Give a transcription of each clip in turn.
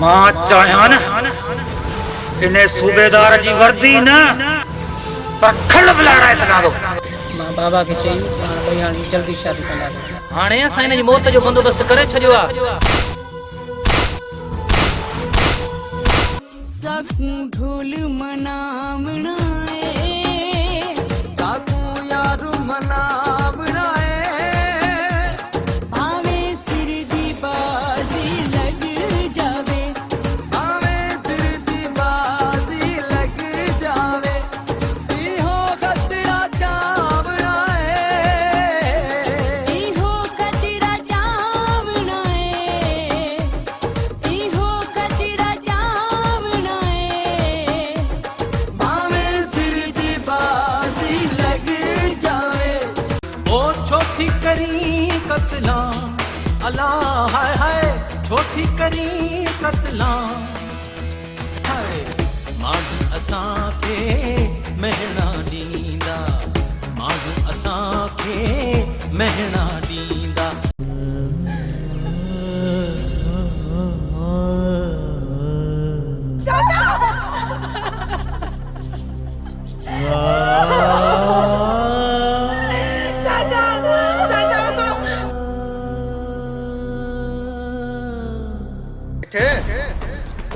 मां चाहियां न इन्हें सूबेदार जी वर्दी न पर खल बुलाराए सघां थो। मां बाबा खे चई पाण ॿई हाणे जल्दी शादी कंदासीं। हाणे असां हिन जी मौत जो बंदोबस्त करे छॾियो आहे। सकूं ढोल मनावना सकूं यार मनावना भावे सिर दी बाजी लग जावे भावे सिर दी बाजी लग जावे इहो खतरा चावना इहो कचरा चावना इहो कचरा चावना भावे सिर दी बाजी लग जावे ओ छोटी करी कतला अल्लाह हाय हाय छोटी करी कतला हाय माण्हू असांखे महणा ॾींदा माण्हू असांखे महणा ॾींदा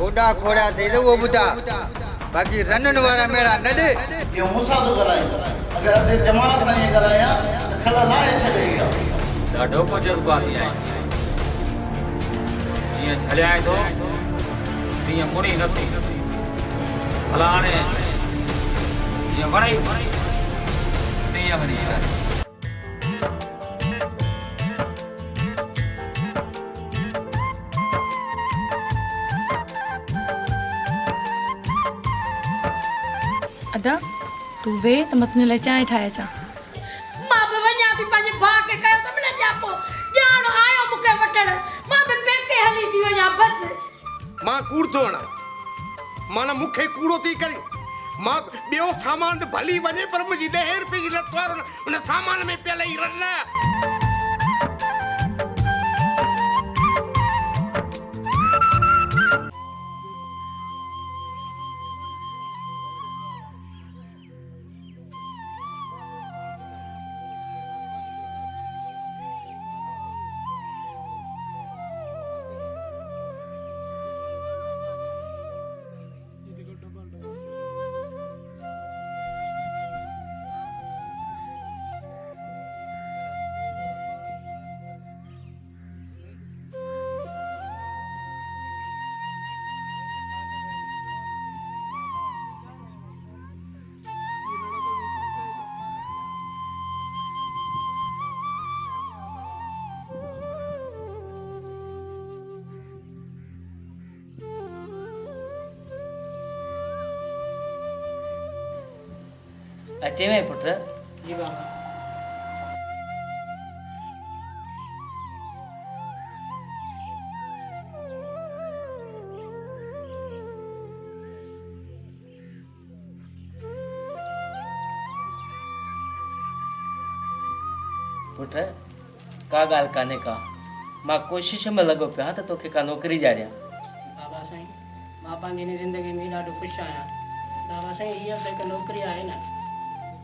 ओडा खोड़ा थे तो वो बुता बाकी रनन वाला मेरा न दे यो मूंसां थो कराए अगर अॻे जमाना सां ईअं करायां त खल लाहे छॾे इहा ॾाढो को जज़्बाती आहे जीअं झलियाए थो तीअं मुड़ी नथी भला हाणे जीअं वणे तीअं वञी अदा तू वे त मां तुंहिंजे लाइ चांहि ठाहे अचां। मां बि वञा थी पंहिंजे भाउ खे कयो त मिले ॼापो ॼाण आयो मूंखे वठण मां बि पेके हली थी वञा बस। मां कूड़ थो हणा माना मूंखे कूड़ो थी करे मां ॿियो सामान त भली वञे पर मुंहिंजी 10 रुपए जी लत वारो उन सामान में पियल ई रन अचे में पुट जी बाबा पुट का ॻाल्हि कान्हे का मां कोशिश में लॻो पिया त तोखे का नौकिरी ॾियारियां। बाबा साईं मां पंहिंजी हिन ज़िंदगी में ॾाढो ख़ुशि आहियां। बाबा साईं इहा बि हिकु नौकिरी आहे न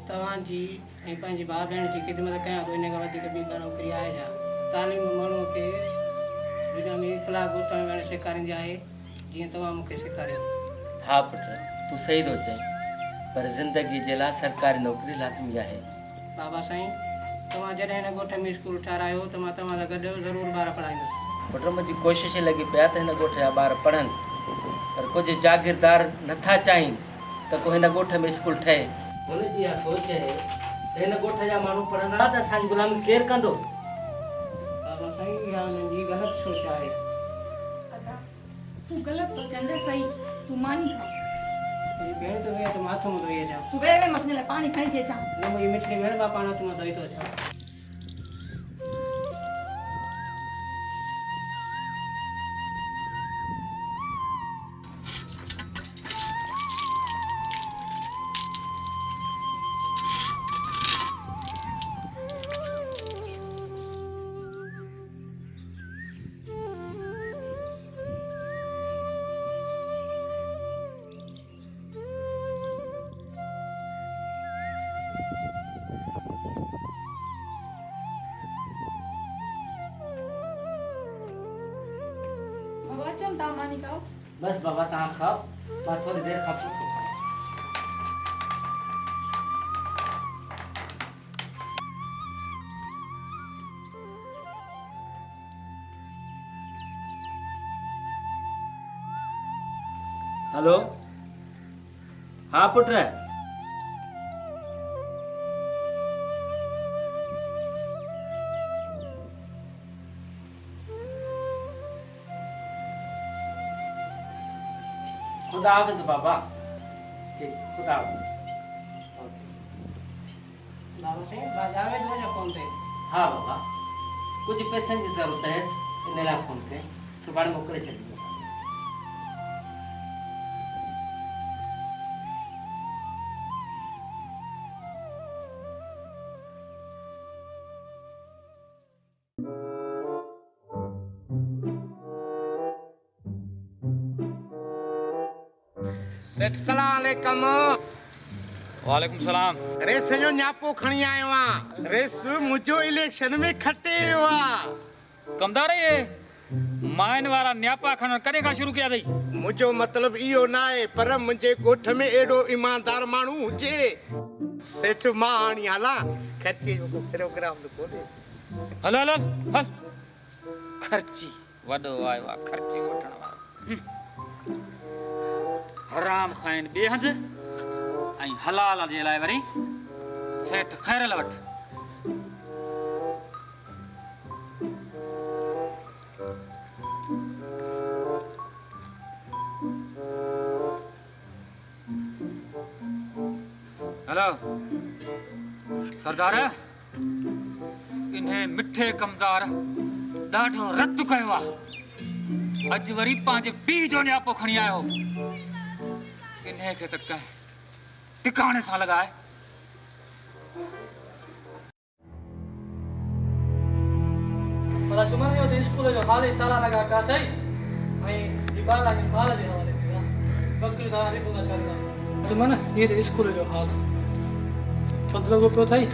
तव्हांजी ऐं पंहिंजी भाउ भेण जी ख़िदमत कयां थो इन खां वधीक ॿी का नौकिरी आहे छा। तालीम माण्हूअ खे दुनिया में इख़लाक़ उथणु वेहणु सेखारींदी आहे जीअं तव्हां मूंखे सेखारियो। हा पुट तूं सही थो चईं पर ज़िंदगी जे लाइ सरकारी नौकिरी लाज़मी आहे। बाबा साईं तव्हां जॾहिं हिन ॻोठ में स्कूल ठारायो त मां तव्हां सां गॾु ज़रूरु ॿार पढ़ाईंदुसि। पुट मुंहिंजी कोशिशि लॻी पिया त हिन ॻोठ जा ॿार पढ़नि पर कुझु जागीरदार नथा चाहिनि त को हिन ॻोठ में स्कूल ठहे। हुनजी इहा सोच आहे त हिन ॻोठ जा माण्हू पढ़ंदा त असांजी ग़ुलामी केरु कंदो। बाबा साईं इहा हुननि जी ग़लति सोच आहे। अदा तूं ग़लति सोचंदे सही तूं मानी खा। मुंहिंजी भेण तो वे त माथो में धोई अचां। तूं वे वे मां तुंहिंजे लाइ पाणी खणी थी अचां। न मुंहिंजी मिठड़ी भेण बापा न तूं मां धोई थो अचां। बाबा चल ता मानी खाओ बस बाबा तव्हां खाओ मां थोड़ी देर खां पोइ थो खायां। हेलो हाँ पुट खुदा हाफिज बाबा। ठीक खुदा हाफिज। बाबा साईं बाजावे दो जा फोन ते। हाँ बाबा कुछ पैसनि जी ज़रूरत है इन लाइ फोन कई सुभाणे मोकिले छॾींदो। सेठ सलाम अलैकुम। वालेकुम सलाम। रेस जो न्यापो खणी आयो आहियां। रेस मुंहिंजो इलेक्शन में खटे वियो आहे। कमदार ये माइन वारा न्यापा खणण कॾहिं खां शुरू कया अथई? मुंहिंजो मतिलबु इहो न आहे पर मुंहिंजे ॻोठ में एॾो ईमानदार माण्हू हुजे। सेठ मां हाणे हलां ख़र्ची जो को प्रोग्राम त कोन्हे। हल हल हल ख़र्ची वॾो आयो आहे ख़र्ची वठण वारो। हराम खाइन ॿिए हंधि ऐं हलाल जे लाइ वरी सेठ खैरल वटि। हेलो सरदार इन्हें मिठे कमदार ॾाढो रद्द कयो आहे। अॼु वरी पंहिंजे पीउ जो न्यापो खणी आयो। इन्हें के तक टिकाणे सां लॻाए। पर चुमन जो स्कूल जो हाल ई ताला लगा पिया अथई ऐं दीपाला जी बाल जे हवाले ते वकील खां रिपोर्ट चालू चुमन ये स्कूल जो हाल पदरो को पियो अथई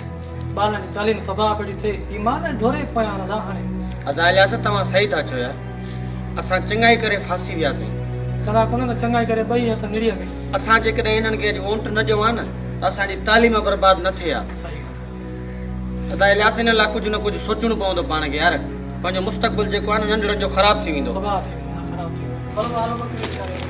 बालनि जी तालीम तबाह पई थिए ईमान ढोरे पिया आहिनि हाणे। अदालियास तव्हां सही था चयो यार। असां चङाई करे फासी वियासीं। चङा कोन त चङाई करे ॿई हथ निड़ीअ में। असां जेकॾहिं हिननि खे अॼु वोट न ॾियो आहे न त असांजी तालीम बर्बाद न थिए आहे। अदालियास हिन लाइ कुझु न कुझु सोचणो पवंदो पाण खे यार। पंहिंजो मुस्तक़बिल जेको आहे न नंढड़नि जो ख़राब थी वेंदो। तबाह थी वेंदो ख़राब थी वेंदो। हलो हलो वकील करे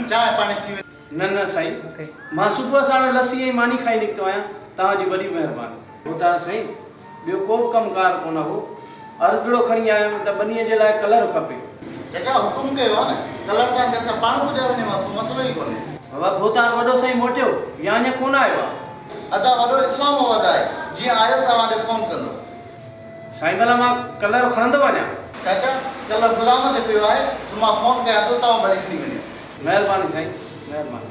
चाय पानी थी न न साईं मां सुबुह साण लस्सी ऐं मानी खाई निकितो आहियां। तव्हांजी वॾी महिरबानी। ॿुधा साईं ॿियो को बि कमकार कोन हो। अर्ज़ड़ो खणी आयुमि त ॿनीअ जे लाइ कलर खपे। चाचा हुकुम कयो आहे न कलर तव्हां कंहिंसां पाण ॿुधायो वञे को मसइलो ई कोन्हे। बाबा भोतार वॾो साईं मोटियो या अञा कोन आयो आहे? अदा वॾो इस्लामाबाद आहे जीअं आयो तव्हां ॾे फोन कंदो। साईं भला मां कलर खणंदो वञा? चाचा कलर गुलाम ते पियो आहे सो मां फोन कयां थो तव्हां भले खणी वञो। महिरबानी साईं महिरबानी।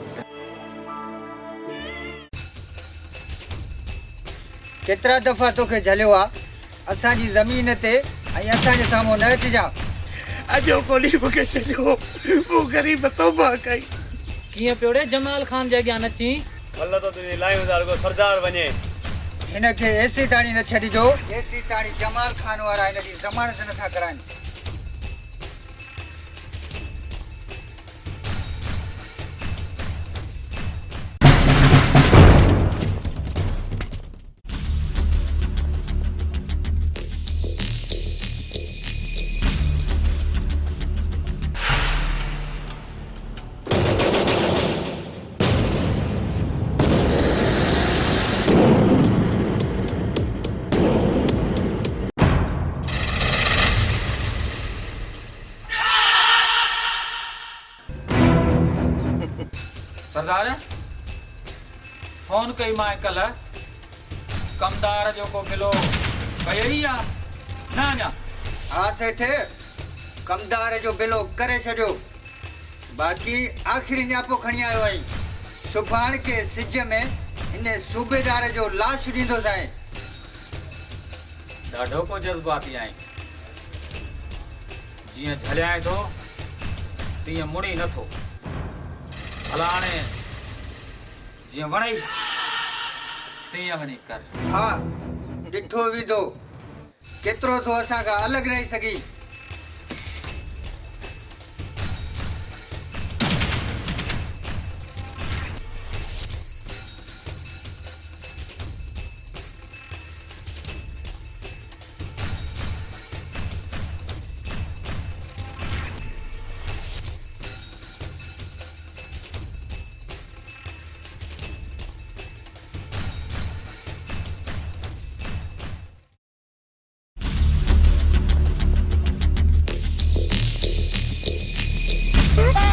केतिरा दफ़ा तोखे झलियो आहे असांजी ज़मीन ते ऐं असांजे साम्हूं न अचिजांइ। अॼो कोली मूंखे छॾियो मूं ग़रीब तौबा कई। कीअं पियो रे जमाल खान जे अॻियां नची? भला त तुंहिंजी लायूं को सरदार वञे। हिनखे एसी ताणी न छॾिजो। एसी ताणी जमाल खान वारा हिनजी ज़मानत नथा कराइनि। सरदार फोन कई मां कल कमदार जो को मिलो कई आहे न अञा? हाँ सेठ कमदार जो बिलो करे छॾियो। बाक़ी आख़िरी न्यापो खणी आयो आहीं। सुभाणे के सिज में इन सूबेदार जो लाश ॾींदोसीं। ॾाढो को जज़्बाती आहीं। जीअं झलियाएं थो तीअं मुड़ी नथो। भला हाणे जीअं वणई तीअं वञी कर। हा, ॾिठो विधो केतिरो तो असां खां अलॻि रही सघी।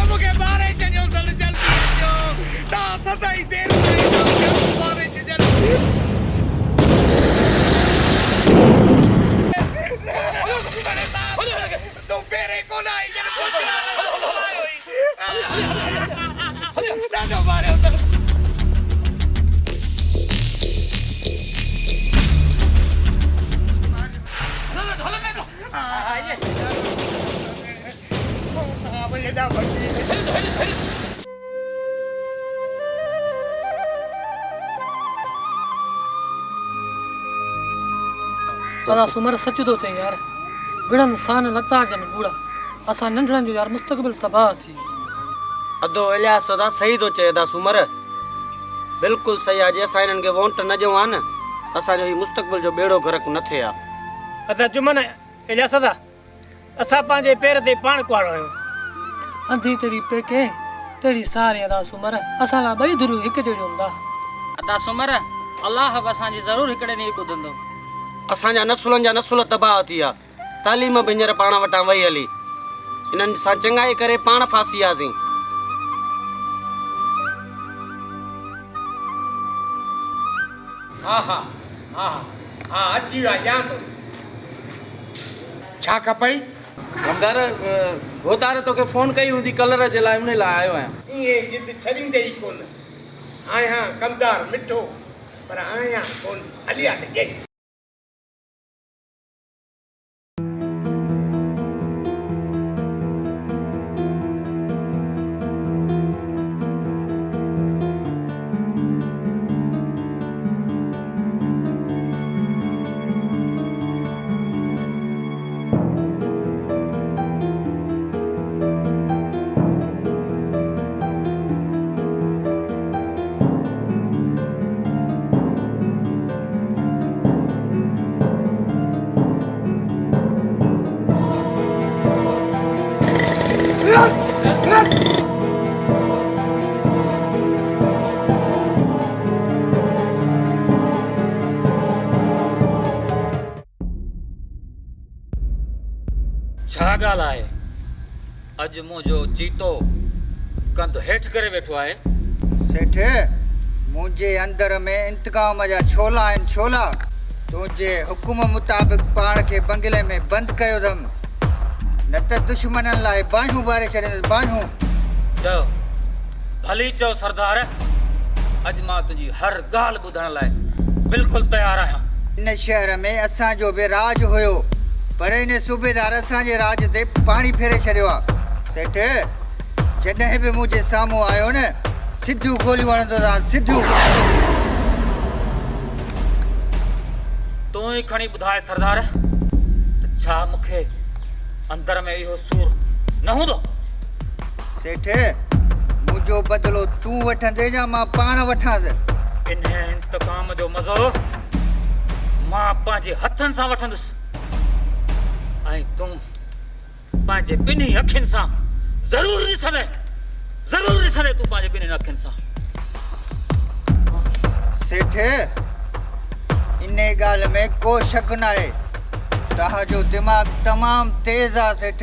मुझे बारे चलो जल्दी अचो। ता सदाई देर बारे जल्दी। तो पेरे को लाई जन कुछ बारे अदा सुमर सच तो चई यार, बिना इंसान लता जन बूढ़ा असां नंढड़नि जो यार मुस्तक़बिल तबाह थी। अदो इलियास अदा सही तो चए अदा सुमर, बिल्कुलु सही आहे। जे असां हिननि खे वोट न ॾियूं हा न असांजो ही मुस्तक़बिल जो बेड़ो गर्क न थिए हा। अदा जुमन इलियास अदा असां पंहिंजे पेर ते पाण कुआड़ो आहियूं। अंधी तेरी पेके तेरी सारे अदा सुमर, असां लाइ ॿई धुरियूं हिकु जहिड़ियूं हूंदा। अदा सुमर, अलाह बि असांजी ज़रूरु हिकिड़े ॾींहुं ॿुधंदो। असांजा नसुलनि जा नसुल तबाह थी विया। तालीम बि हींअर पाण वटां वई हली। इन्हनि सां चङाई करे पाण फासी वियासीं। हा हा हा हा अची विया ॼां थो। छा खपई? कमदार गोतारे तोखे फोन कई हूंदी कलर जे लाइ, उन लाइ आयो आहियां। इएं जिद छॾींदे ई कोन। आहियां कमदार मिठो पर आहियां कोन हलिया त ॼई। छा ॻाल्हि आहे? अॼु मुंहिंजो चीतो कंध हेठि करे वेठो आहे। सेठ, मुंहिंजे अंदर में इंतकाम जा छोला आहिनि छोला। तुंहिंजे हुकुम मुताबिक़ पाण खे बंगले में बंदि कयो अथमि, न त दुश्मननि लाइ बाहियूं ॿारे छॾींदुसि बाहियूं। चओ, भली चओ सरदार। अॼु मां तुंहिंजी हर ॻाल्हि ॿुधण लाइ बिल्कुलु तयारु आहियां। इन शहर में असांजो बि राज हुयो, पर इन सूबेदार असांजे राज ते पाणी फेरे छॾियो आहे। सेठ, जॾहिं बि मुंहिंजे साम्हूं आयो न सिधियूं गोलियूं हणंदो आहे, सिधियूं। तूं ई खणी ॿुधाए सरदार, त छा मूंखे अंदर में इहो सूर न हूंदो? सेठ, मुंहिंजो बदिलो तूं वठंदे या मां पाण वठांसि? इन इंतकाम जो मज़ो मां पंहिंजे हथनि सां वठंदुसि, ऐं तूं पंहिंजे ॿिन्ही अखियुनि सां ज़रूरु ॾिसंदे, ज़रूरु ॾिसंदे तूं पंहिंजे ॿिन्ही अखियुनि सां। सेठ, इन ॻाल्हि में को शक न आहे। तव्हांजो दिमाग़ तमामु तेज़ आहे सेठ।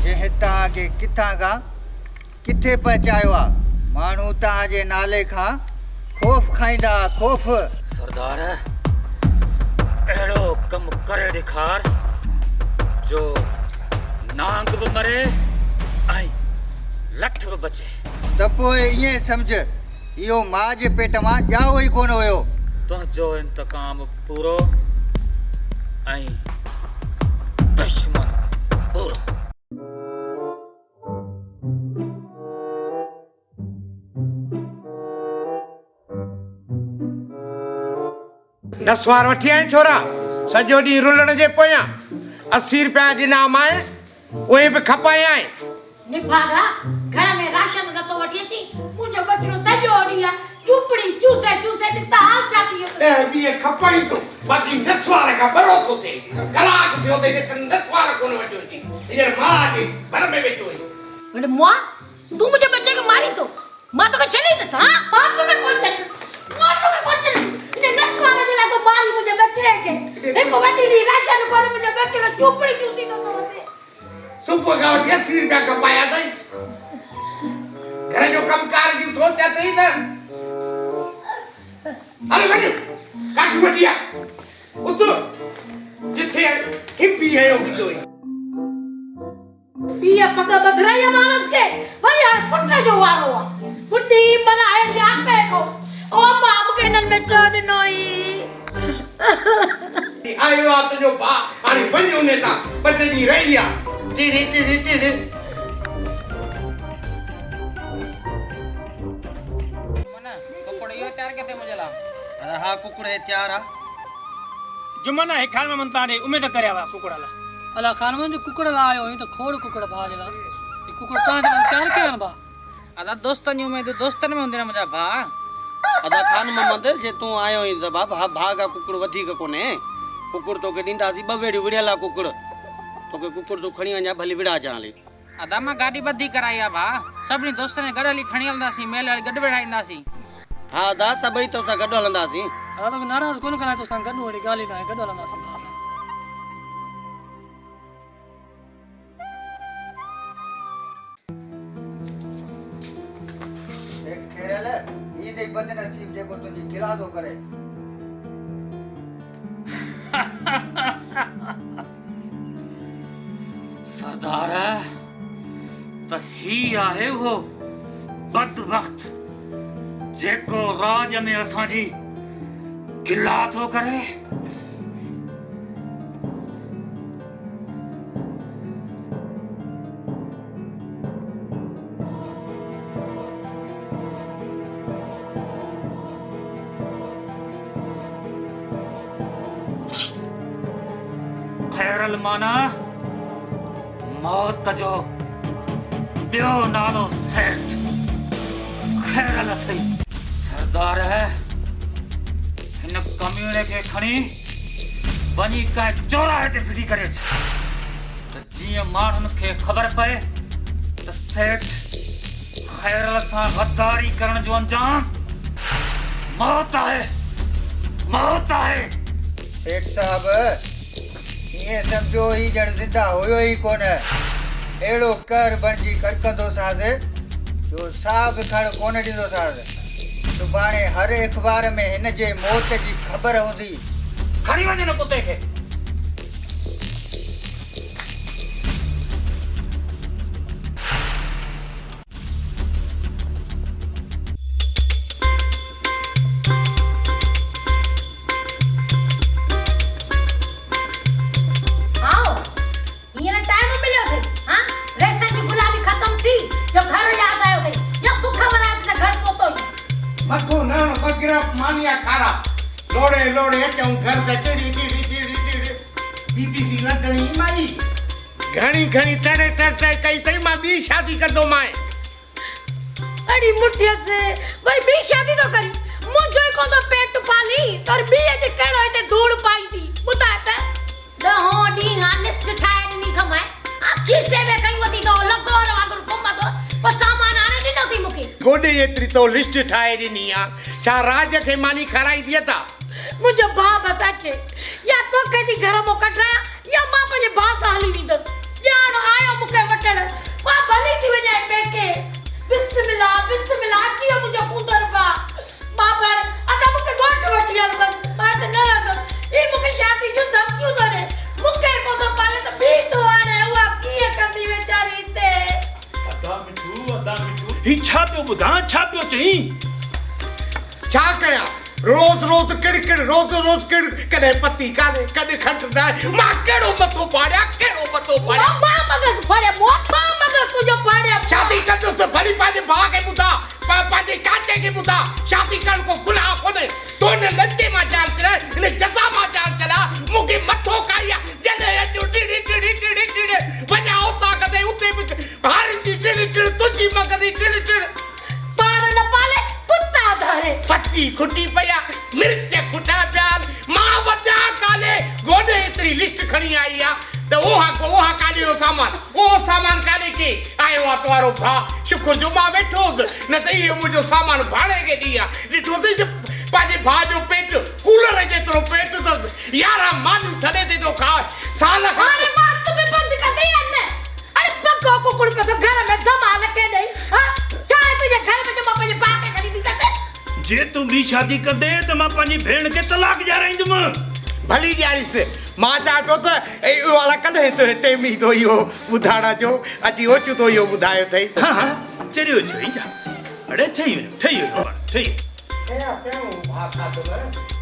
जंहिं तव्हांखे किथां खां किथे पहुचायो आहे, माण्हू तव्हांजे नाले खां ख़ौफ़ खाईंदा, ख़ौफ़। सरदार, अहिड़ो कमु करे ॾेखार जो नांग बि मरे ऐं लठ बि बचे। त पोइ ईअं सम्झ इहो मां जे पेट मां ॼाओ ई कोन हुयो। तुंहिंजो इंतकाम पूरो ऐं दुश्मन पूरो। नसवार वठी आए छोरा सॼो ॾींहुं रुलण जे पोयां 80 रुपया ॾिना माए उहे बि खपाया आए। निभागा घर में राशन न तो वठी अची मुंहिंजो बटरो सॼो ॾींहुं चुपड़ी चूसे चूसे ॾिसता हाल छा थी वियो। ए बि खपाई तो बाक़ी नसवार का बरो तो थे कलाक थियो ते नसवार कोन वठो थी ये मां जी घर में वेठो है। अरे मां तू मुझे बच्चे को मारी तो मां तो के चली दस। हां मां तो के कौन चली मां तो के कौन चली ने नसवार दे ला को मारी मुझे बच्चे के एक वटी दी राशन को मुझे बच्चे चुपड़ी चूसी न तो होते सुबह का 80 रुपया कमाया था घर जो कमकार की सोचा थी ना। अरे भाई काट बचिया उतो जिथे हिप्पी है वो भी तो पिया पता बदराया मानस के भाई यार पुट्टा जो वारो हुआ पुट्टी बनाए जा पे को ओ माम के नन में चढ़ नोई आयो आ तुझो बा अरे वञो ने ता बदली रही आ टीरी टीरी टीरी। मना कुकड़ यो तैयार केते मुझे ला। अरे हां कुकड़ है तैयार आ। जुमना है खान में मनता ने उम्मीद करया वा कुकड़ ला अला खान में जो कुकड़ ला आयो ही तो खोड़ कुकड़ भाजला ये कुकड़ ता ने तैयार केन बा अदा दोस्तन जी उम्मीद दोस्तन में हुंदे मुझा भा अदा खान मोहम्मद जे तू आयो ही त बाबा भागा कुकड़ वधी का कोने कुकड़ तो के दींदासी बवेड़ी विड़ियाला कुकड़ तो के कुकड़ तो खणी वञा भली विड़ा जाले। अदा मां गाड़ी बद्धी कराई आ भा सभनी दोस्तन गड हली खणी हलंदासी मेल हली गड विड़ाईंदासी। हां दा सभई तो सा गड हलंदासी। हां तो नाराज कोन करा तो संग गड वड़ी गाली ना गड हलंदासी। एक खेरल ई देख बदनसीब जेको तुझी गिला तो करे। सरदार त ही आहे वो बदबख्त जेको राज में असांजी गिला थो करे। खैरल माना मौत जो ॿियो नालो सेठ खैरल अथई। सरदार हिन कम्यूने खे खणी वञी कंहिं चौराहे ते फिटी करे त जीअं माण्हुनि खे ख़बर पए त सेठ खैरल सां गद्दारी करण जो अंजाम मौत आहे मौत आहे। सेठ साहब ये समझो ही जण जिंदा होयो ही कोन एड़ो कर बणजी कड़कंदो साज जो साहब खड़ कोन ॾींदो साज। सुभाणे हर अखबार में हिन जे मौत जी ख़बर हूंदी। खणी वञ न पुते खे। मानिया खारा लोड़े लोड़े अचूं घर ते टेड़ी टेड़ी टेड़ी टेड़ी बीबीसी लंडनी माई घणी घणी टड़े टड़े कई तई मां बी शादी करदो माए। अड़ी मुठिया से वरी बी शादी तो करी मुझे को तो पेट पाली तर बी जे केड़ो ते धूड़ पाई थी बुताता दहो डी हां लिस्ट ठाए नी खमाए आखी से में कई वती तो लगो वांगुर कुमा तो पर सामान आने दी न थी मुके गोडे एतरी तो लिस्ट ठाए नी आ छा राज खे मानी खराई दिया था। मुझे बाप सच या तो कदी घर मो कटरा या मां पने बास हाली वीदस यान आयो मुके वटण मां भली थी वने पेके बिस्मिल्लाह बिस्मिल्लाह की मुझे पुंदर बा बाबा अदा मुके गोट वटियल बस बात न रग ए मुके शादी जो धम क्यों करे मुके को तो पाले तो भी तो आने हुआ की कर ही छा पियो ॿुधां छा पियो चई छा कयां रोज रोज किड़किड़ रोज रोज किड़ कॾहिं पती काने कॾहिं खट न आहे मां कहिड़ो मथो पाड़िया कहिड़ो मथो पाड़िया मां मगज फाड़े मोथा मगज तुझो फाड़े शादी कंदुसि भली पंहिंजे भाउ खे ॿुधा पंहिंजे चाचे खे ॿुधा शादी करण को गुनाह कोन्हे तो हिन लचे मां जान चढ़ाए हिन जज़ा मां जान चढ़ा मूंखे मथो खाई आहे जॾहिं अॼु टिड़ी टिड़ी टिड़ी टिड़ी वञा उतां कॾहिं उते बि हारनि जी टिड़ी टिड़ी तुंहिंजी मगदी टिड़ी टिड़ी पाण न पाले कुत्ता धारे पती खुटी पया मिर्च खुटा पिया मां वॾा काले गोॾे एतिरी लिस्ट खणी आई आहे त ओहा काॾे जो सामान काॾे के आयो आहे तुम्हारो भाउ शुक्र जो मां वेठो हुउसि न त इहो मुंहिंजो सामान भाड़े खे ॾी आहे ॾिठोसीं पंहिंजे भाउ जो पेट कूलर जेतिरो पेट अथसि 11 मानियूं थॾे ते थो खाए साल हाणे मां तुम्हें बंद कर दई अन्ने अरे पक्को कुकुड़ पे तो घर में धमाल के नहीं हां चाहे तुझे घर में जो मां पंहिंजे भाउ खे खणी ॾींदा जे तूं ॿी शादी कंदे त मां पंहिंजी भेण खे तलाक ॾियाराईंदुमि भली ॾियारीसि मां चवां पियो त इहो वाला कॾहिं तुंहिंजे टेमी थो इहो ॿुधाइण जो अची ओचियो थो इहो ॿुधायो अथई हा चरियो चई जा अड़े ठही वियो ठही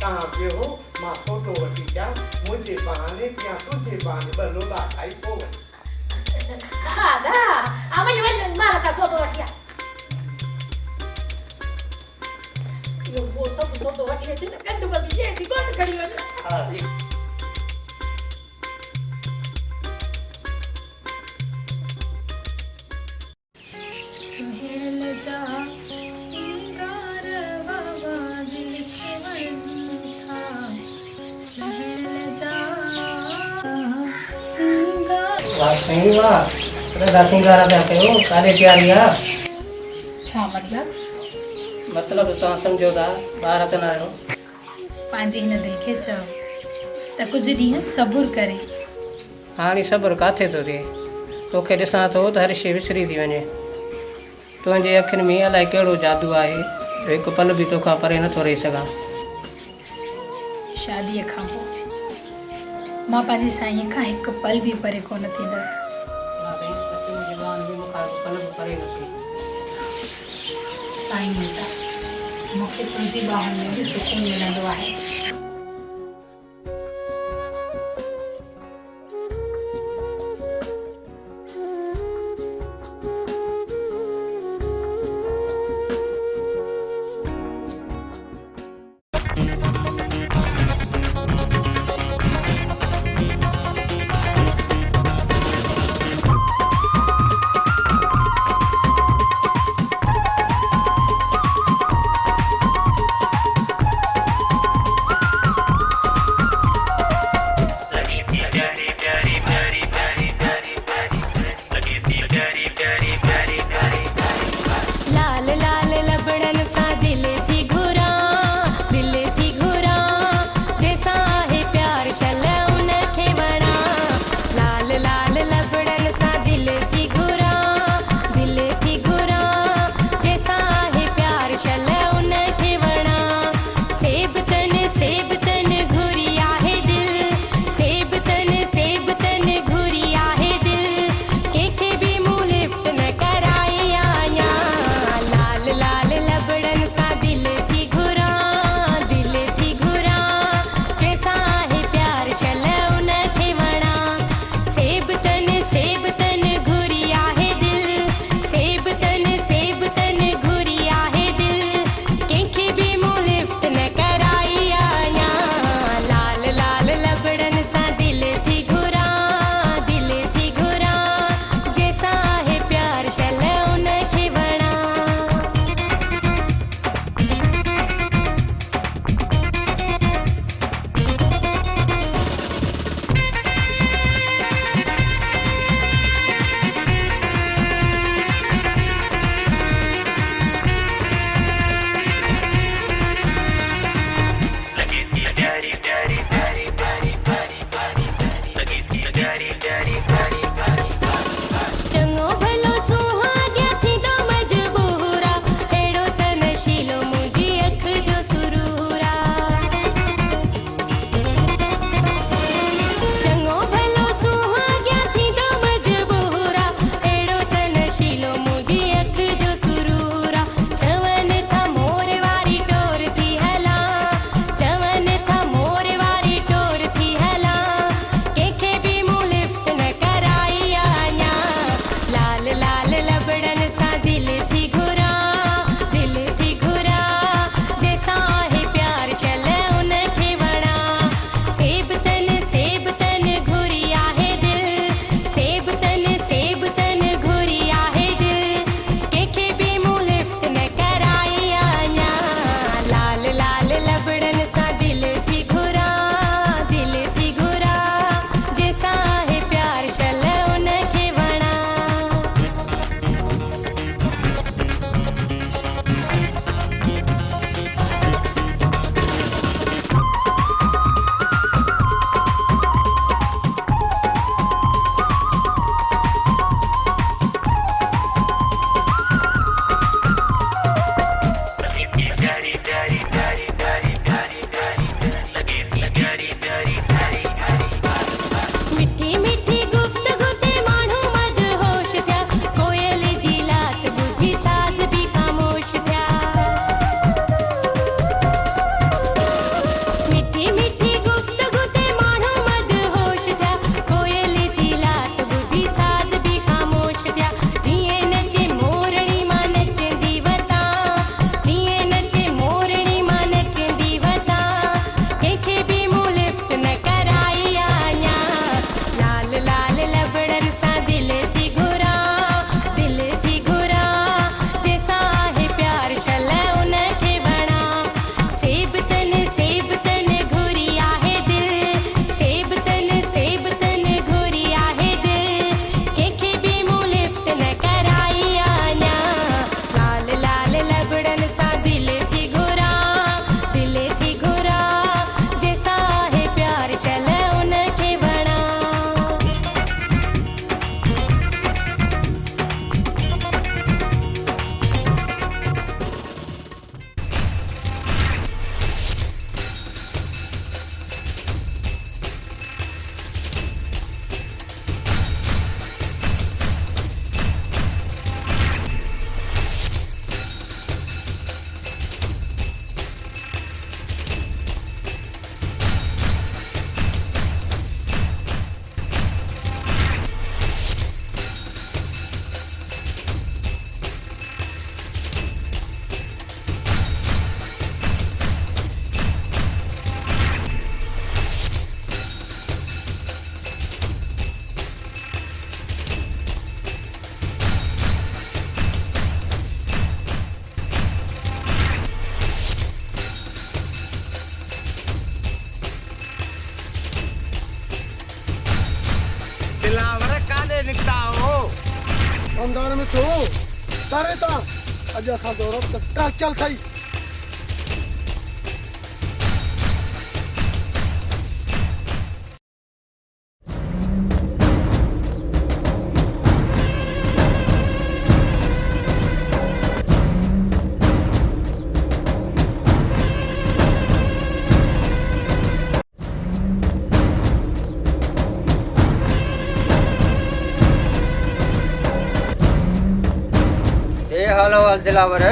तव्हां ॿियो मां सोचो वठी अचां मुंहिंजे बहाने या तुंहिंजे बहाने ॿ लोला खाई पोइ हा दा आ वञ मां का सोतो वठी आ यो वो सब सोतो वठी अचे त कंड बंदी जे की कोट खड़ी वञे हा सही वाह ॾाढा सिंगार पिया कयो काॾे तयारी आहे छा मतलब मतिलबु तव्हां सम्झो था ॿार त न आहियो पंहिंजे हिन दिलि खे चओ त कुझु ॾींहं सबुरु करे हाणे सब्र किथे थो थिए तोखे ॾिसां थो त हर शइ विसरी थी वञे तुंहिंजे अखियुनि में अलाए कहिड़ो जादू आहे जो हिकु पल बि तोखां परे नथो रही सघां शादीअ खां पोइ मां पंहिंजे साईं खां हिकु पल बि परे कोन थींदसि साईं मुंहिंजा मूंखे तुंहिंजी ॿाहुनि में बि सुकून मिलंदो आहे कमदार में छो तारे ता अज असां दौरो त टाचल थई दिलावर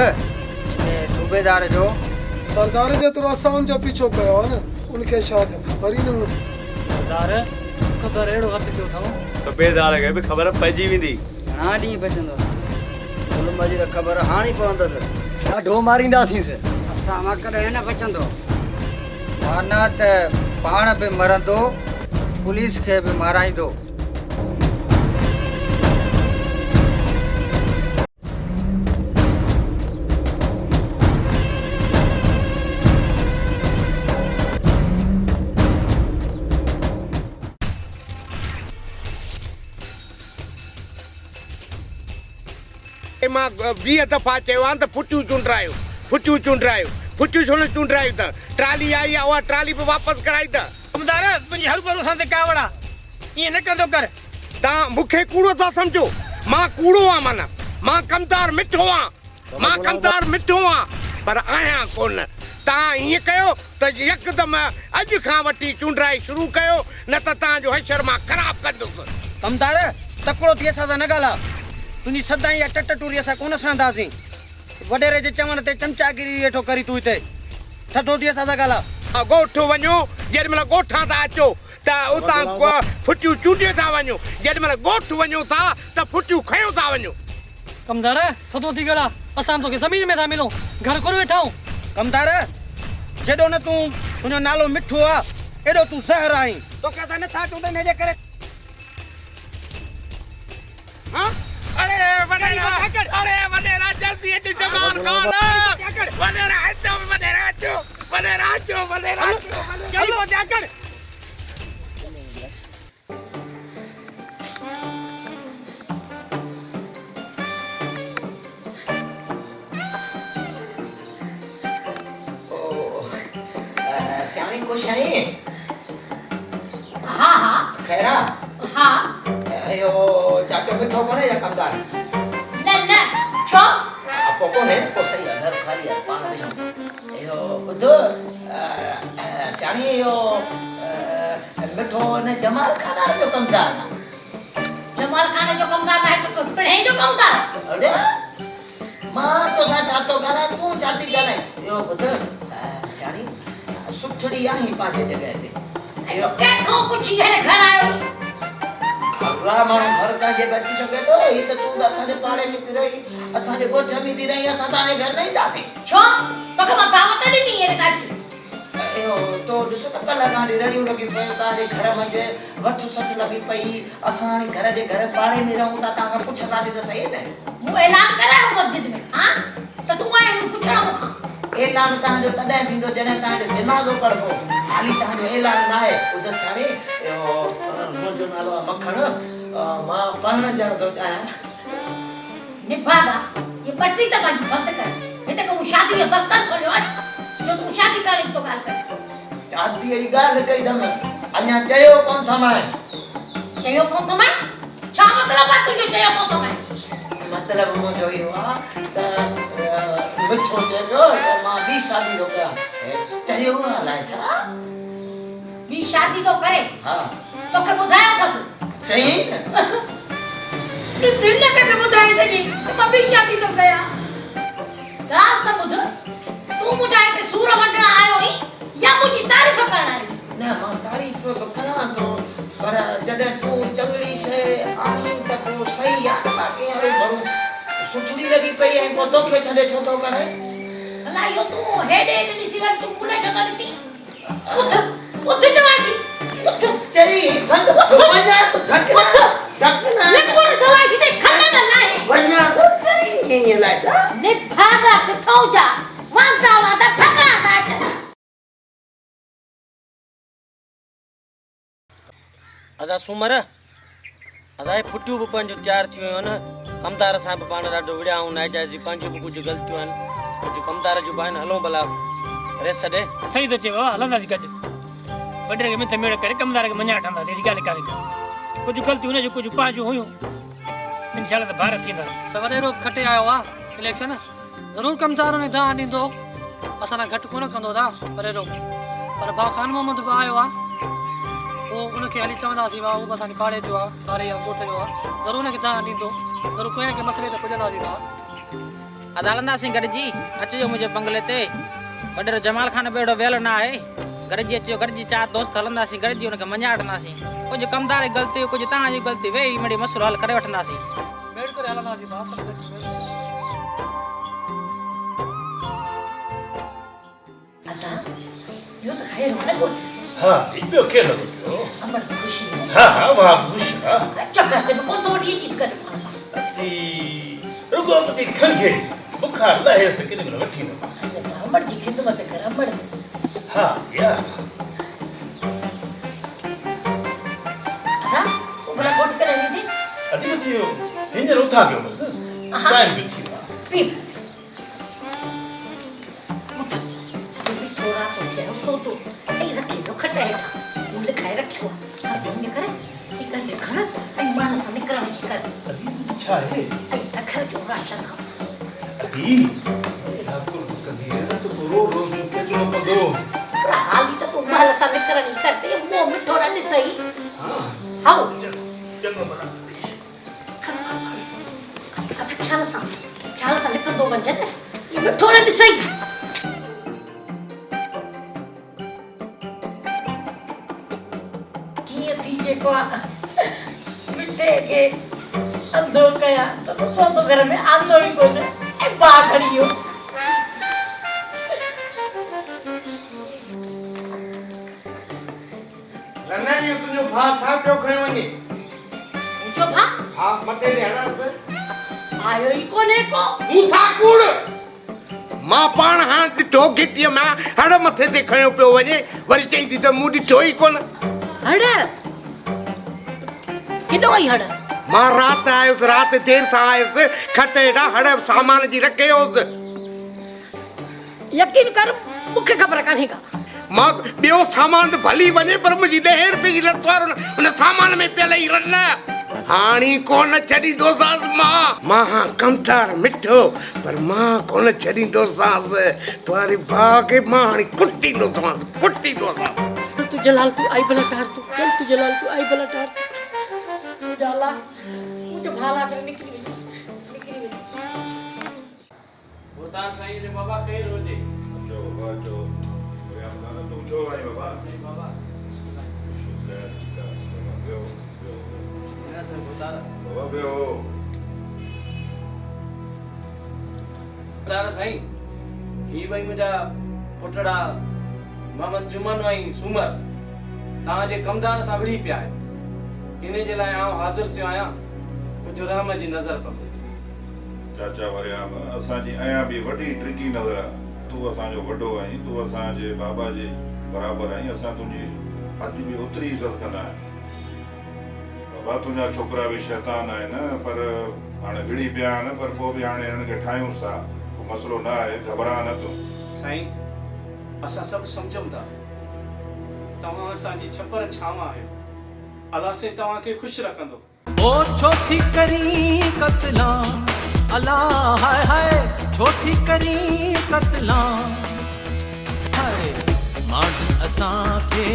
सूबेदार जो सरदार जे तो असां उन जो पीछो कयो न उनके शायद खबर ही न हुई सरदार खबर एड़ो हथ क्यों थाओ सूबेदार के भी खबर पजी वेंदी ना डी बचंदो जुल्म जी खबर हाणी पवंदस ॾाढो मारींदासीं से असां मां कॾहिं न बचंदो माना त पाण बि मरंदो पुलिस खे बि माराईंदो मां 20 दफ़ा चयो आहे त फुटियूं चूंडरायो फुटियूं छो न चूंडरायूं त ट्राली आई आहे उहा ट्राली बि वापसि कराई त कमदार तुंहिंजी हर भरोसा ते कावड़ा ईअं न कंदो कर तव्हां मूंखे कूड़ो था सम्झो मां कूड़ो आहियां माना मां कमदार मिठो आहियां पर आहियां कोन तव्हां हीअं कयो त यकदमि अॼु खां वठी चूंडराई शुरू कयो न त तव्हांजो हशर मां ख़राबु कंदुसि कमदार तकड़ो थी असां सां न ॻाल्हा तुंहिंजी सदाई या टट टूरी असां कोन सहंदासीं वॾेरे जे चवण ते चमचागिरी वेठो करी तूं हिते थधो थी असां सां ॻाल्हा ॻोठ वञो जेॾीमहिल ॻोठां था अचो त उतां फुटियूं चूंडियो था वञो जेॾीमहिल ॻोठ वञो था त फुटियूं खयो था वञो कमदार थधो थी ॻाल्हा असां तोखे ज़मीन में था मिलूं घर कोन वेठाऊं कमदार जेॾो न तूं तुंहिंजो नालो मिठो आहे एॾो तूं ज़हर आहीं तोखे असां नथा चवंदा हिन जे करे अरे वडेरा जल्दी अच जमाल खान वडेरा अचो जल्दी पहुंचा कर श्यामी खुश है हाँ हाँ खैरा हाँ अयो चाचो मिठो कोने या कमदार न छो आपो कोने को सही है घर खाली है पान दे हम अयो बुधो श्यामी यो मिठो ने जमाल खाना जो कमदार है तो पढ़े जो कमदार अरे मां तो सा चातो गाना तू चाती गाना यो बुधो श्यामी सुठड़ी आई पाटे जगह पे अयो के को पूछी है घर आयो खबरा मां घर का जे बैठी सके तो ये तो तू असा जे पाड़े में थी रही असा जे गोठ में थी रही असा तारे घर नहीं जासी छो तो के दावत नहीं है काची एयो तो दिसो त कला गाड़ी रेडी लगी पे तारे घर में जे वठ सच लगी पई असा घर जे घर पाड़े में रहूं ता ता पूछना दे सही है मु ऐलान करे मस्जिद में हां तो तू आए पूछना मुखा ऐलान ता जो तडे थींदो जने ता जो जनाजो पड़बो हाली ता जो ऐलान ना है उधर सारे मुझो नालो मखण मां पान जण तो चाया निभागा ये पट्टी तक बंद कर ये तो को शादी है दफ्तर खोलो आज जो तू शादी करे तो गाल कर शादी री गाल कई दम अन्या चयो कोन थमाए छा मतलब बात तुझे चयो कोन थमाए मतलब मुझो यो आ त मिठो चयो त मां भी शादी रो कया चयो हलाए छा भी शादी तो करे हां तो के बुधायो कस चई ने सिरने पे बुधाई से जी तो भी शादी तो गया रात तो बुध तू मुझे के सूर वंडना आयो ही या मुझी तारीफ करना है ना मां तारीफ कया तो पर जडे तू चंगड़ी से आई त को सही या बाकी हरो भरो सुठड़ी लगी पई है को तो के छडे छो तो करे अला यो तू हेडे ने सिवा तू पुणे छो तो निसी उठ जवाजी उठ चली बंद वन्या धक ना ने कोन दवाई दे खला ना है वन्या तो चली ये लाचा ने भागा के थौ जा वांता वादा ठगा दा अदा सुमर अदाए फुटियूं बि पंहिंजो तयारु थी वियूं आहिनि कमदार सां बि पाण ॾाढो विड़िया ऐं नाइजाइज़ी पंहिंजूं बि कुझु ग़लतियूं आहिनि कुझु कमदार जूं बि आहिनि हलूं भला रेस ॾे सही थो चए बाबा हलंदासीं गॾु वॾे खे मिथ मेड़ करे कमदार खे मञा ठहंदासीं अहिड़ी ॻाल्हि कान्हे कुझु ग़लतियूं हुनजूं कुझु पंहिंजूं हुयूं इंशाल्लाह त भारत थींदा त वॾेरो खटे आयो आहे इलेक्शन ज़रूरु कमदार हुन दान ॾींदो असां लाइ घटि कोन कंदो था वॾेरो पर भाउ ख़ान मोहम्मद बि आयो आहे उहो उनखे हली चवंदासीं भाउ उहो बि असांजे पाड़े जो आहे पाड़े या ॻोठ जो आहे ज़रूरु हुनखे दान ॾींदो ज़रूरु कंहिं कंहिं मसइले ते पुॼंदासीं भाउ अदा हलंदासीं गॾिजी अचिजो मुंहिंजे बंगले ते वॾेरो जमाल खान बेड़ो वेल न आहे गॾिजी अचिजो गॾिजी 4 दोस्त हलंदासीं गॾिजी हुनखे मञा वठंदासीं कुझु कमदार जी ग़लती कुझु तव्हांजी ग़लती वेही मिड़ी मसइलो हल करे वठंदासीं वेट करे हलंदासीं भाउ अदा यो त खाए रोने कोट हाँ इब्यो के लॻो पियो अमर खुशी हाँ हाँ मां ख़ुशि हाँ चक्कर ते कोन तो वठी चीज कर पाण सां अती रुगोपति खंघे बुखार लहे त केॾी महिल वठी न अमर जी खिदमत कर अमर हाँ या अदा उबला कोट करे दी अती बस यो हींअर उथा गयो बस टाइम बि थी वियो पी थोड़ा तो क्या सो तो ए रखी तो खटा है उन खाए रखियो अब ने करे एक घंटे खाना ए मान से निकलने की कर अच्छा है ए तखर जो राशन अभी ठाकुर कभी है तो रो रो के जो पदो हाली तो माल से निकलने करते मुंह में थोड़ा नहीं सही हां आओ जंगो बड़ा अच्छा ख्याल से निकल दो बन जाते ये थोड़ा नहीं सही को मिठे के अंधो कया तो सो तो घर में अंधो ही कोने ए बा खड़ियो रना ये तुझो भा छा पियो खयो वने मुझो भा हां मथे ने हड़स आयो ही कोने को मूसा कूड़ मां पाण हां ॾिठो गिटीअ मां हड़ मथे ते खयो पियो वञे वरी चईंदी त मूं ॾिठो ई कोन हड़ किडो ही हड़ मां रात आयुस रात देर सा आयुस खटेड़ा हड़ सामान जी रखियोस यकीन कर मुखे खबर कान्हे का मां बियो सामान तो भली वने पर मुजी 10 रुपए जी लतवार उन सामान में पेले ही रना हानी कोन छडी दो सास मां हां कमदार मिठो पर मां कोन छडी दो सास तुम्हारी भाग मां हानी कुट्टी दो सास तू जलाल तू आई भला टार तू चल तू जलाल तू आई भला टार जाला मुझे भाला कर निकली वो ता सही रे बाबा खैर हो जे जो बाबा जो प्रेम खाना तुम जो आई बाबा सही बाबा शुक्र बेओ मेरा से बता बाबा बेओ तारा सही ही भाई मुझा पुटड़ा मोहम्मद जुमान भाई सुमर ता जे कमदार सा विड़ी पिया है इने जे लाए आऊं हाजिर थियो आया कुछ रहम जी नजर पवे चाचा वरियाम असां जी आया भी वडी ट्रिकी नजर तू असां जो वडो आई तू असां जे बाबा जे बराबर आई असां तुजी अज भी उतरी इज्जत करना है बाबा तुजा छोकरा भी शैतान है ना पर हाने विड़ी पिया न पर को भी हाने इनके ठायूं सा को मसलो ना है घबरा न तू साईं असां सब समझम था तव्हां असां जी छपर छावा है अल्लाह से तव्हां के खुश रखंदो ओ छोटी करी कतला अल्लाह हाय हाय छोटी करी कतला हाय माण्हू असां खे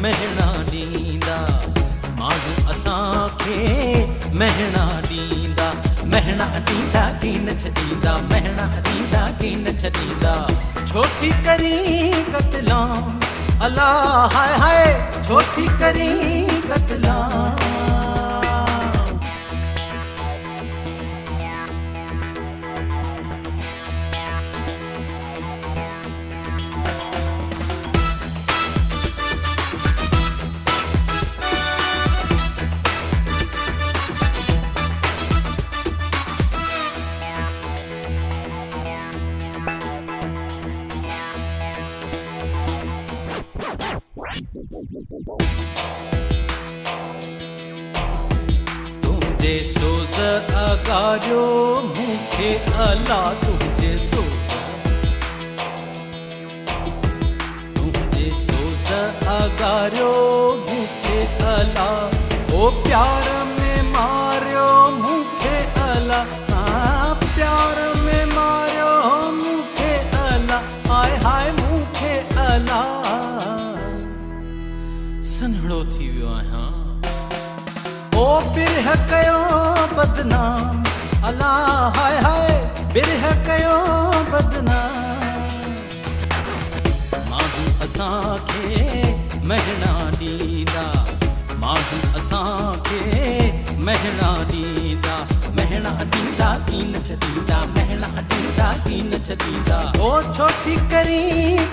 महणा ॾींदा माण्हू असां खे महणा ॾींदा महणा ॾींदा की न छॾींदा महणा ॾींदा की न छॾींदा छोटी करी कतला अल्लाह हाय हाय छोटी करी कतला आगारियो मूंखे अला तुंहिंजे सोज़ आगारियो मूंखे अला ओ प्यार में मारियो मूंखे अला प्यार में मारियो मूंखे अला हाय हाय मूंखे अला सन्हड़ो थी वियो आहियां ओ बिरह कयो बदनाम अला हाय हाय बिरह कयो बदनाम माण्हू असांखे महना ॾींदा माण्हू असांखे महना ॾींदा की न छॾींदा महना ॾींदा की न छॾींदा ओ छो थी करी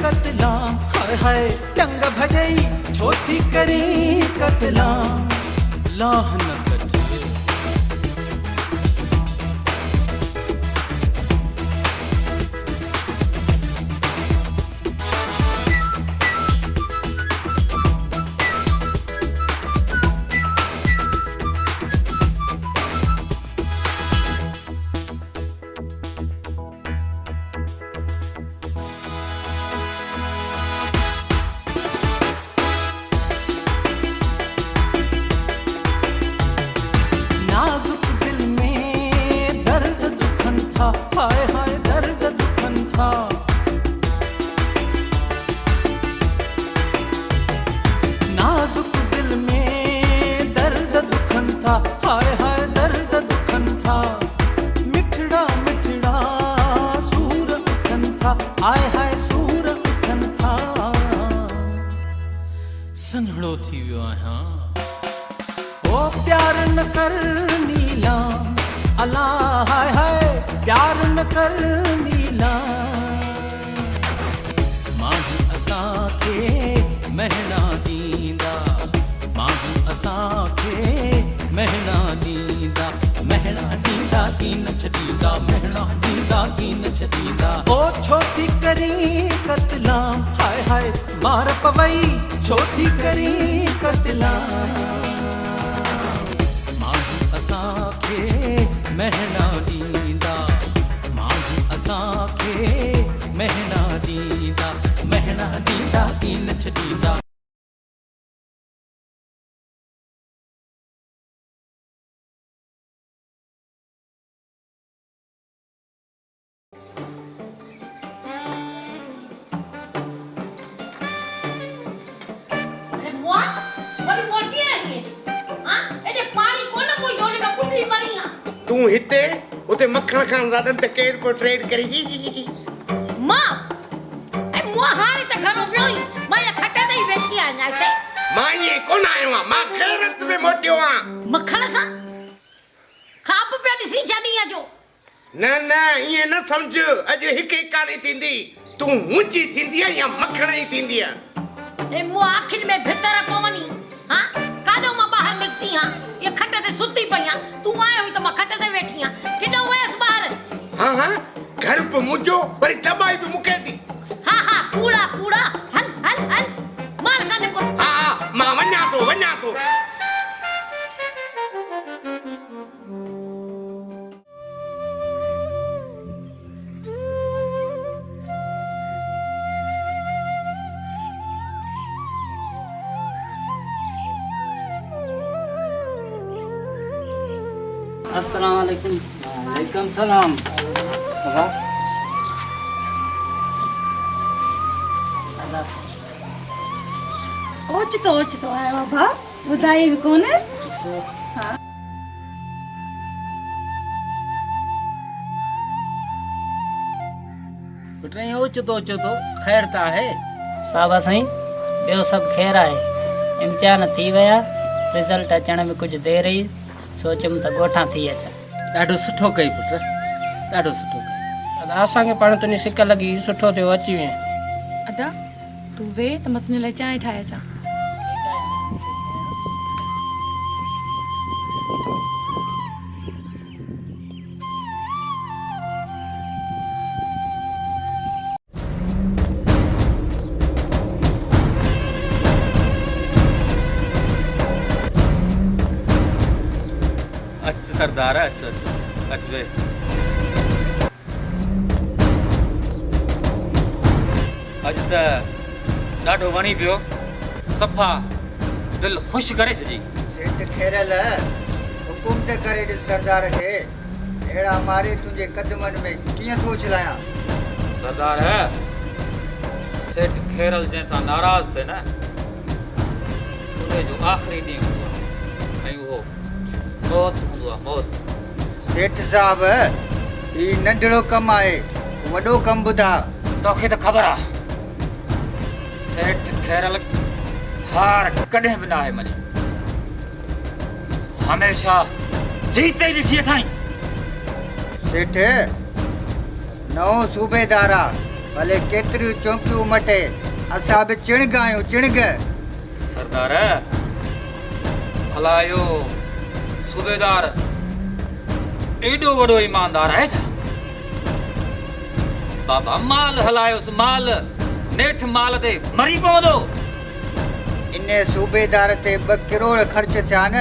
कतलाम हाय हाय टंग भॼई छो थी करी कतलाम लाह न कटे नाजुक दिल में दर्द दुखन था हाय हाय दर्द दुखन था नाजुक दिल में दर्द दुखन था हाय हाय दर्द दुखन था मिठड़ा मिठड़ा सूर उठन था हाय हाय सूर उठन था सन्हड़ो थी वियो आहियां ओ प्यार न कर नीलाम अला हाय हाय प्यार न कर नीलाम माण्हू असांखे महना ॾींदा माण्हू असांखे महना ॾींदा की न छॾींदा महना ॾींदा की न छॾींदा ओ छो थी करी कतलाम हाय हाय मार पवई छो थी करी कतलाम असांखे महना ॾींदा माण्हू असांखे महना ॾींदा की न छॾींदा अरे मुआ बड़ी मोटी है ये हां एडे पानी कोन कोई जोने में कुंडी मारी हां तू हिते उते मक्खन खान ज़ादन ते केर को ट्रेड करी मां ए मुआ हाणी त घरो वियोई मां ये खटे दई बैठी आ नाते मां ये कोन आयो आ मां खैरत में मोटियो आ मक्खन सा खाप पे दिसी जानी आ जो न न ये न समझ अज हिक कानी थींदी तू ऊंची थींदी या मक्खन ही थींदी ए मुआ आखिर में भीतर पवनी हां काडो मां बाहर निकती हां ये खटे ते सुती पई हां तू आयो ही त मां खटे ते बैठी हां किनो वयस बाहर हां हां घर पे मुजो पर दबाई पे मुके दी हां हां पूरा पूरा हल हल हल माल साने को हां मां वन्या तो अस्सलाम वालेकुम वालेकुम सलाम बाबा ओचितो आयो बाबा ॿुधाई बि कोन्हे हा पुट नहीं ओचितो खैर त आहे बाबा साईं ॿियो सभु ख़ैर आहे इम्तिहान थी विया रिज़ल्ट अचण में कुझु देरि रही सोचियमि त ॻोठां थी अचां ॾाढो सुठो कई पुट ॾाढो सुठो कई असांखे पाण तुंहिंजी सिक लॻी सुठो थियो अची वएं अदा तूं वे त मां तुंहिंजे लाइ चांहि ठाहे अचां सरदार अच्छा अच्छा अच वे अज त ॾाढो वणी पियो सफ़ा दिल ख़ुशि करे छॾी सेठ खेरल हुकुम ते करे ॾिस सरदार खे अहिड़ा मारे तुंहिंजे कदमनि में कीअं थो छिलायां सरदार सेठ खेरल जंहिंसां नाराज़ थिए न उन जो आख़िरी ॾींहुं हूंदो आहे ऐं उहो मौत हूंदो आहे मौत सेठ साहब ही नंढड़ो कमु आहे वॾो कमु ॿुधा तोखे त ख़बर आहे सेठ खेरल हार कॾहिं बि न आहे मनी हमेशह जीत ई ॾिठी अथई सेठ नओं सूबेदार आहे भले केतिरियूं चौकियूं मटे असां बि चिणग आहियूं चिणग सरदार भला इहो सूबेदार एॾो वॾो ईमानदार आहे छा बाबा माल हलायोसि माल नेठ माल ते मरी पवंदो इन सूबेदार ते 2 करोड़ ख़र्च थिया न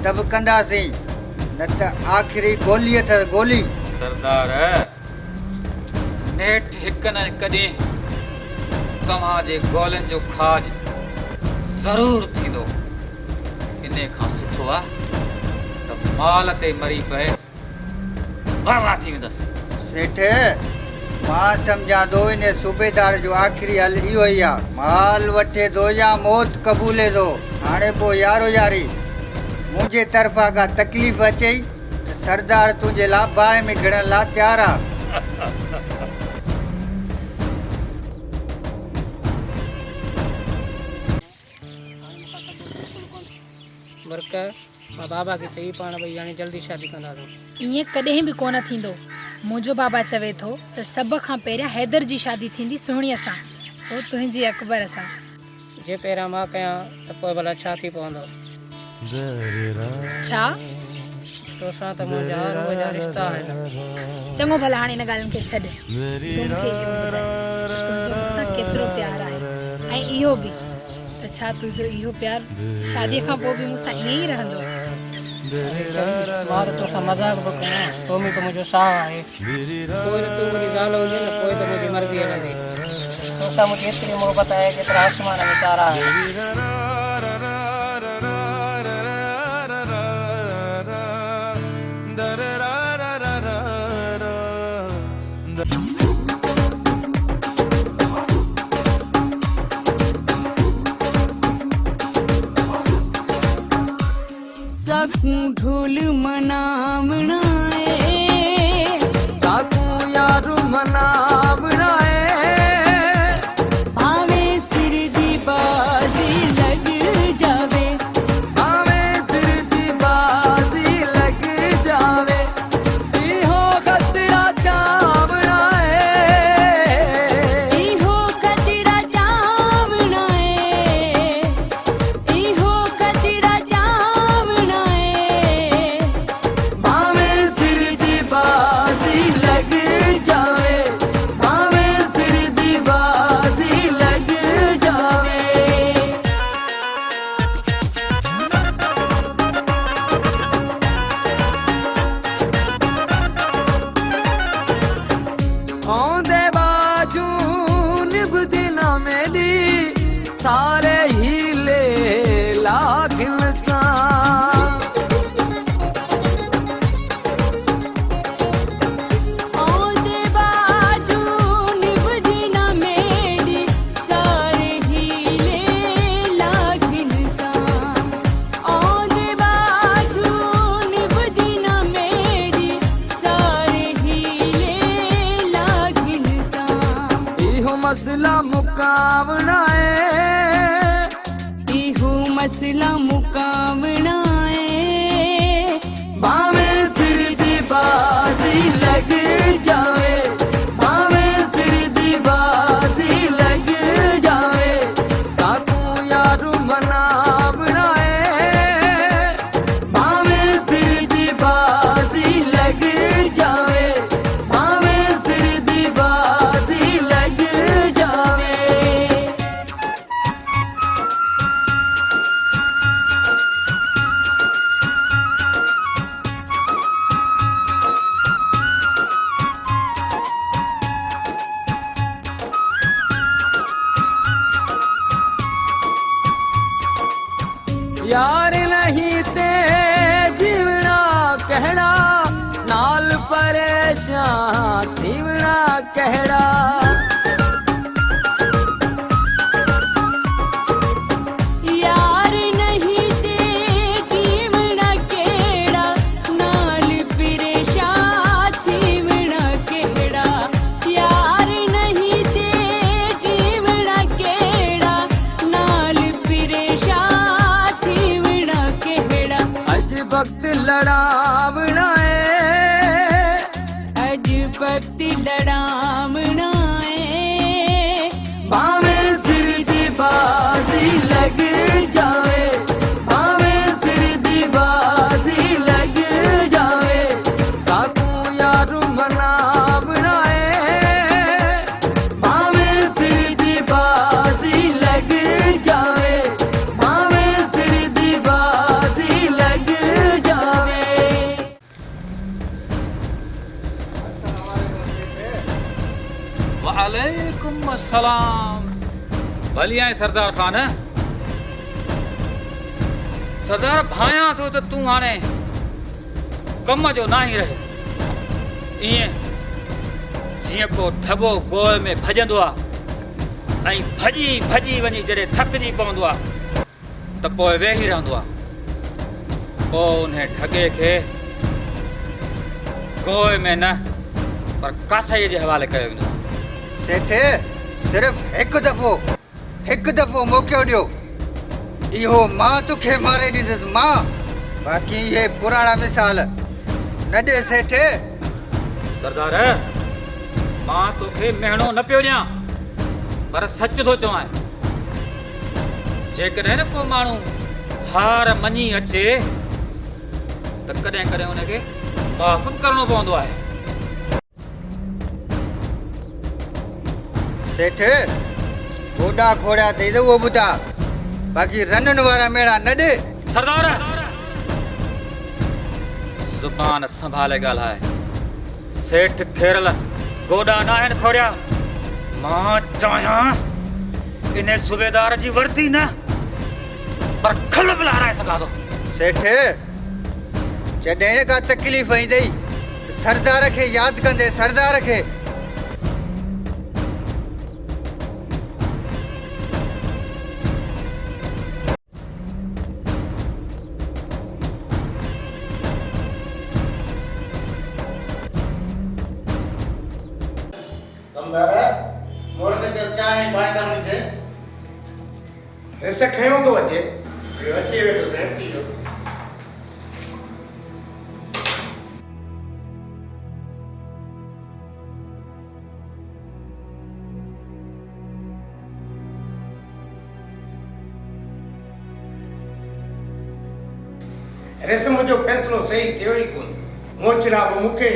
त बि कंदासीं न त आख़िरी गोली अथसि गोली सरदार नेठ हिक न कॾहिं तव्हांजे गोलनि जो खाज ज़रूरु थींदो इन खां सुठो आहे त माल ते मरी पए वाह थी वेंदसि सेठ मां सम्झां थो इन सूबेदार जो आख़िरी हल इहो ई आहे माल वठे थो या मौत क़बूले थो हाणे पोइ यारो यारी मुंहिंजे तरफ़ां का तकलीफ़ अचई त सरदार तुंहिंजे लाइ बाहि में गिणण लाइ तयारु आहे बरक मां बाबा खे चई पाण भई हाणे जल्दी शादी कंदासीं ईअं कॾहिं बि कोन थींदो मुंहिंजो बाबा चवे थो त सभ खां पहिरियां हैदर जी शादी थींदी सुहिणीअ सां पोइ तुंहिंजी अकबर सां जे पहिरियां मां कयां त पोइ भला छा थी पवंदो छा तोसां त मुंहिंजा रोज़ जा रिश्ता आहिनि चङो भला हाणे हिन ॻाल्हियुनि खे छॾ तूं मूंखे इहो ॿुधाए तुंहिंजो मूंसां केतिरो प्यारु आहे ऐं इहो बि त छा तुंहिंजो इहो प्यारु शादीअ खां पोइ बि मूंसां ईअं ई रहंदो मां त तोसां मज़ाक बि कयां तो बि त मुंहिंजो साह आहे पोइ त तूं मुंहिंजी ज़ाल हुजे न पोइ त मुंहिंजी मर्ज़ी हलंदी तोसां मुंहिंजी एतिरी मोहबत आहे केतिरा आसमान में तारा आहे साकू ढोल मनावना है साकू यार मनावना है भावे सिर दी बाजी लग जावे भावे सिर दी बाजी लग जावे इहो खतरा चावना है इहो खतरा चावना है इहो खतरा चावना भावे सिर दी बाजी लग जावे भावे सिर दी बाजी लग जावे औंदे बाजू निभदी ना मेरी सारे हीले लागिन सा औंदे बाजू निभदी ना मेरी सारे हीले लागिन सा औंदे बाजू निभदी ना मेरी सारे हीले लागिन सा इहो मसला मुकावना है इहो मसला मुकावना है भावे सिर दी बाजी लग जावे भावे सिर दी बाजी लग जावे साकू यारू मनावना है भावे सिर दी बाजी लग जावे भावे सिर दी बाजी लग जावे पुछां थीवड़ा कहिड़ा यार नहीं ते थीवड़ा कहिड़ा नाल परेशान थीवड़ा कहिड़ा यार नहीं ते थीवड़ा कहिड़ा नाल परेशान थीवड़ा कहिड़ा अज वक्त लड़ावड़ा भक्ति लड़ावना है भावे सिर दी बाजी लग जावे भावे सिर दी बाजी लग जावे साकू यार मनावना है भावे सिर दी बाजी लग जावे भावे सिर दी बाजी लग जावे वालेकुम अस्सलाम। भली आए सरदार खान सरदार भाया तो तू हाणे कम जो ना ही रहे ईअं जीअं को ठगो गोए में भजंदो आहे ऐं भॼी भॼी वञी जॾहिं थकिजी पवंदो आहे त पोइ वेही रहंदो आहे पोइ उन ठगे खे गोए में न पर कासाईअ जे हवाले कयो वेंदो आहे। सेठ सिर्फ हिकु दफ़ो मौक़ो ॾियो इहो मां तोखे मारे ॾींदुसि मां बाक़ी इहे पुराणा मिसाल न ॾे सेठ। सरदार मां तोखे महिणो न पियो ॾियां पर सच थो चवां जेकॾहिं न को माण्हू हार मञी अचे त कॾहिं कॾहिं हुनखे माफ़ करणो पवंदो आहे। सेठ गोॾा खोड़ा अथई त उहो ॿुधा बाक़ी रननि वारा मेड़ा न ॾे। सरदार ज़ुबान संभाले ॻाल्हाए सेठ खेरल गोॾा न आहिनि खोड़िया मां चाहियां इन सूबेदार जी वर्दी न पर खल बि लहराए सघां थो। सेठ जॾहिं का तकलीफ़ ईंदई त सरदार खे यादि कंदे सरदार खे ऐसे खयो तो अचे अची वेठो से अची वियो। रेशम जो फैसलो सही थियो ई कोन मोचड़ा बि मूंखे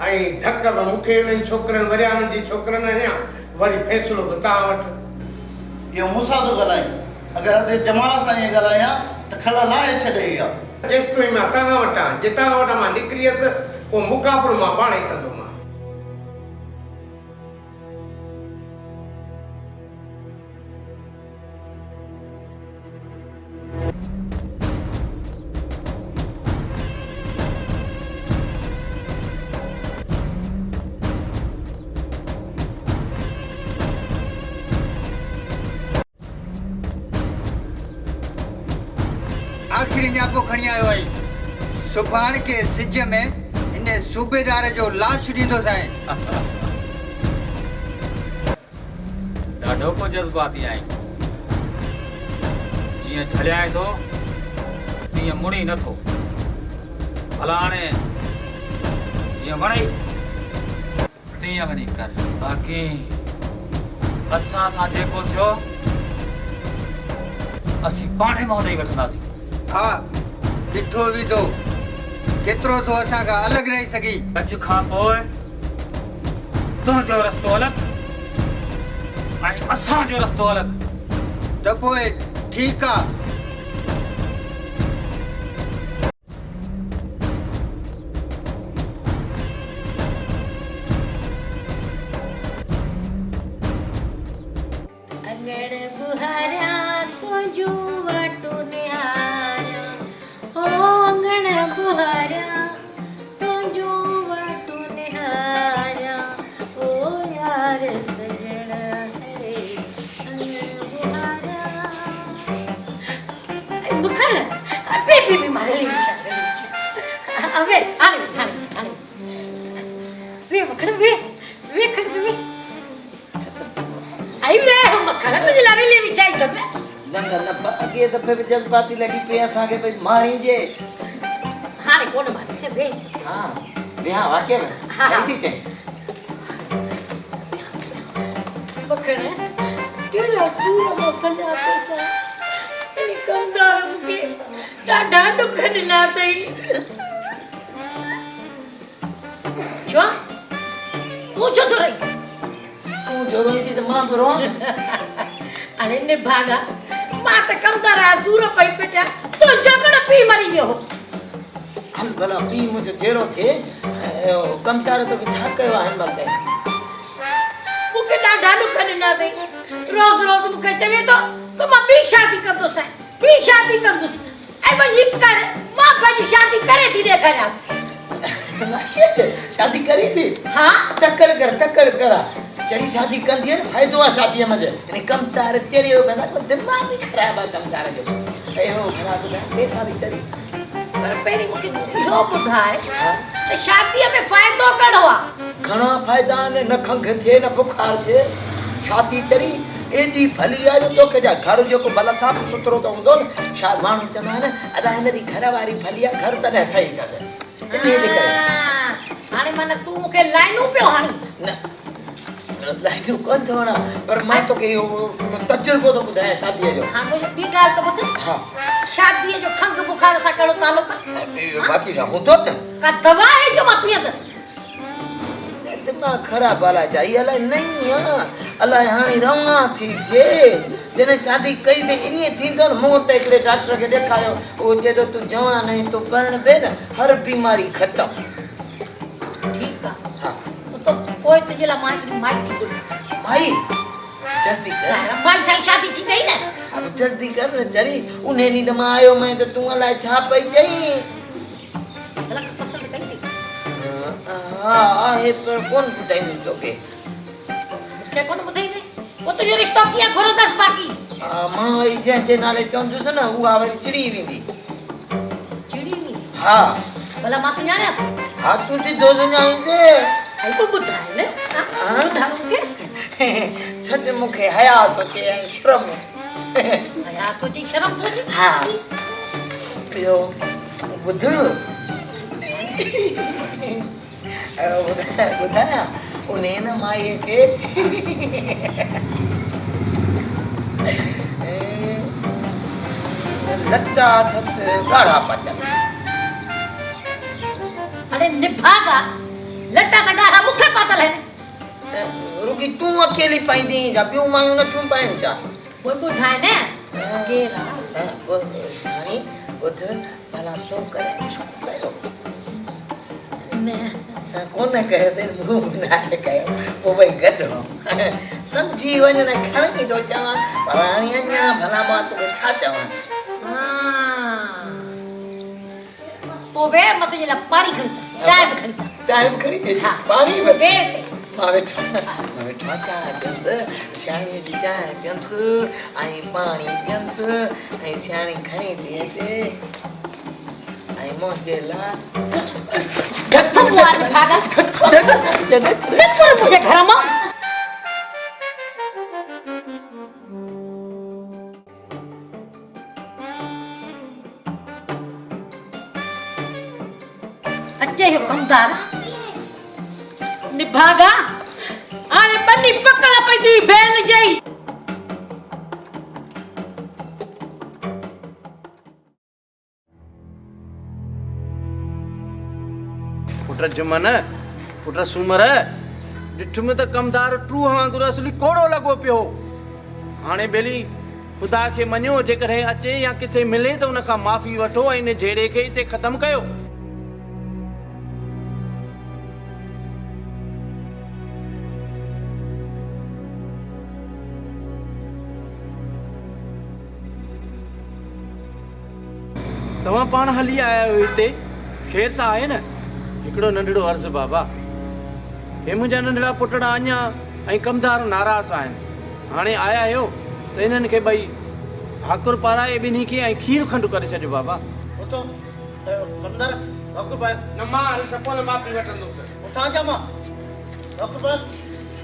ऐं धक बि मूंखे उन्हनि छोकिरनि वरियाणनि जी छोकिरनि अञा वरी फैसलो बि तव्हां वटि इहो मूंसां थो ॻाल्हाए अगरि अॼु जमाला सां ईअं ॻाल्हायां त खल लाहे छॾे इहा जेसि ताईं मां तव्हां वटां जितां वटां मां निकिरी हुयसि पोइ मुक़ाबिलो मां पाण ई कंदुमि। आखिरी न्यापो खणी आयो आई सुभाण के सिज में इन सूबेदार जो लाश ॾींदोसीं। ॾाढो को जज़्बाती आहीं जीअं झलियाए थो तीअं मुड़ी नथो भला हाणे जीअं वणई तीअं वञी कर बाक़ी असां सां जेको थियो असीं पाणे मां ॾेई वठंदासीं। हा ॾिठो विधो केतिरो तो असां खां अलॻि रही सघी। अॼु खां पोइ तुंहिंजो रस्तो अलॻि ऐं असांजो रस्तो अलॻि त पोइ ठीकु आहे। अगड़ बुहारा तुझू वटू निहारा ओ अंगण बुहारा तुझू वटू निहारा अबे हाणे वे मखण वे खड़ वे आई वे मखण तुझे लारे ले विचाई तो न अगे दफे भी जज्बाती लगी पे असा के भाई मारी जे हाणे कोन मारी छे वे हां बिहा वाके में जल्दी चे मखण केड़ा सूर मो सजा तो सा इन कमदार के डाढा दुख दिना तई छो तू जो तो रही तू जो रही थी तो मां करो अरे ने भागा मां त कमदार सूर पई पेटा तो जगड़ पी मरी वियो हम भला पी मुझे जेरो थे कमदार तो छा कयो हन मरदे मुके डाढा दुख दिना तई रोज रोज मुके चवे तो मां बी शादी कर दो से बी शादी कर दो ए भाई कर मां भाई शादी करे थी देखा जा शादी करी थी हां तकड़ करा चरी शादी कर दिया ना फायदो आ शादी में यानी कम तार तेरे हो गया तो दिमाग भी खराब है कम तार जो एहो खराब है ये शादी करी पर पहली मुके जो बुधाए तो शादी में फायदो कड़वा घणा फायदा ने न खंग थे न बुखार थे शादी करी एडी भली आ जो तो के जा घर जो को भला साफ सुथरो तो हुंदो न शायद मानू चना ने अदा इनरी घर वाली भलिया घर तने सही कसे इने जे करे हाने माने तू मुके लाइनू पे हानी न लाइनू कोन थोना पर मैं तो के तजुर्बो तो बुधाए शादी जो हां मुझे बी गाल तो बुध हां शादी जो खंग बुखार सा कड़ो तालुक बाकी सा हो तो का दवा है जो मा पियदस दिमाग खराब वाला चाहिए अला नहीं हां अला हानी रवना थी जे जने शादी कई दे इने थींदो मो ते एकड़े डॉक्टर के देखायो ओ जे तो तू जवान है तू परण बे न हर बीमारी खत्म ठीक है हां तो कोई तुझे ला माई थी भाई जल्दी कर भाई साई शादी थी गई ना अब जल्दी कर न जरी उन्हें नी दमा आयो मैं तो तू अला छा पई जई अलग पसंद कई थी हां है पर कौन बुधाई तो के कौन बुधाई दे वो तो जो रिश्तो किया घरो 10 बाकी मां वही जे नाले चोंदुस न हुआ वरी चिड़ी वेंदी हां भला मां सुञाणे हां तू सीधो सुञाणी से आई को बुधाई ने हां के छड मुखे हया तो के शर्म हया तो जी शर्म तो जी हां पियो बुध बुधाया उन्हें न माई के लट्टा थस गाढ़ा पतन अरे निभागा लट्टा त गाढ़ा मुखे पातल है रुकी तू अकेली पाईंदी जा बियो मांग न छू पाइन जा वो बुधाए ने अकेला वो सानी बुध भला तो करे छू कयो ने कोन कहे ते मुंह ना कयो ओ भाई गडो समझी वने न खणी तो चवा पराणी अन्या भला मां तो छा चवा हां ओ वे मत जे ला पानी खणता चाय में खणता पानी में वे मावे चाय पियंस श्याणी जी चाय पियंस आई पानी पियंस आई श्याणी खणी पियसे आई मोजे ला भगवान भागा पर मुझे घर में अच्छे हो कमदार निभागा आने बन्नी पकड़ा पई दी बेल जाई पुट जुमन पुट सूमर ॾिठ में त कमदार ट्रू वांगुरु असली कोड़ो लॻो पियो हाणे बेली ख़ुदा खे मञो जेकॾहिं अचे या किथे मिले त उन खां माफ़ी वठो ऐं इन जहिड़े खे हिते ख़तमु कयो तव्हां पाण हली आया आहियो हिते ख़ैर त आहे न हिकिड़ो नंढड़ो अर्ज़ु बाबा हे मुंहिंजा नंढड़ा पुटड़ा अञा ऐं कमदार नाराज़ आहिनि हाणे आया आहियो त इन्हनि खे भई भाकुर पाराए ॿिन्ही खे ऐं खीर खंडु करे छॾियो बाबा वो तो कमदार नौकर भाई न मां हाणे सपोन माफ़ी वठंदुसि उठां क्या मां नौकर भाई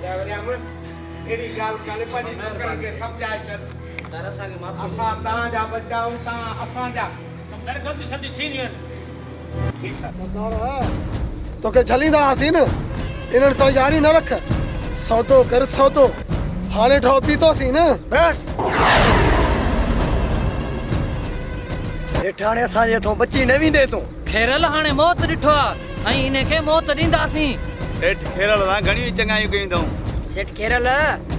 क्या वरियाम एड़ी गाल काले पंहिंजी छोकरनि खे सम्झाए छॾ दादा असांखे माफ़ी असां तव्हांजा बच्चा आहियूं तव्हां असांजा गलती सदी थी नहीं सरदार तोखे छलींदा हुआसीं न इन्हनि सां यारी न रख सौदो कर सौदो हाणे ठहो पीतोसीं न बस सेठाणे असांजे हथों बची न वेंदे तूं खेरल हाणे मौत ॾिठो आहे ऐं इनखे मौत ॾींदासीं सेठ खेरल सां घणियूं चङायूं कयूं अथऊं सेठ खेरल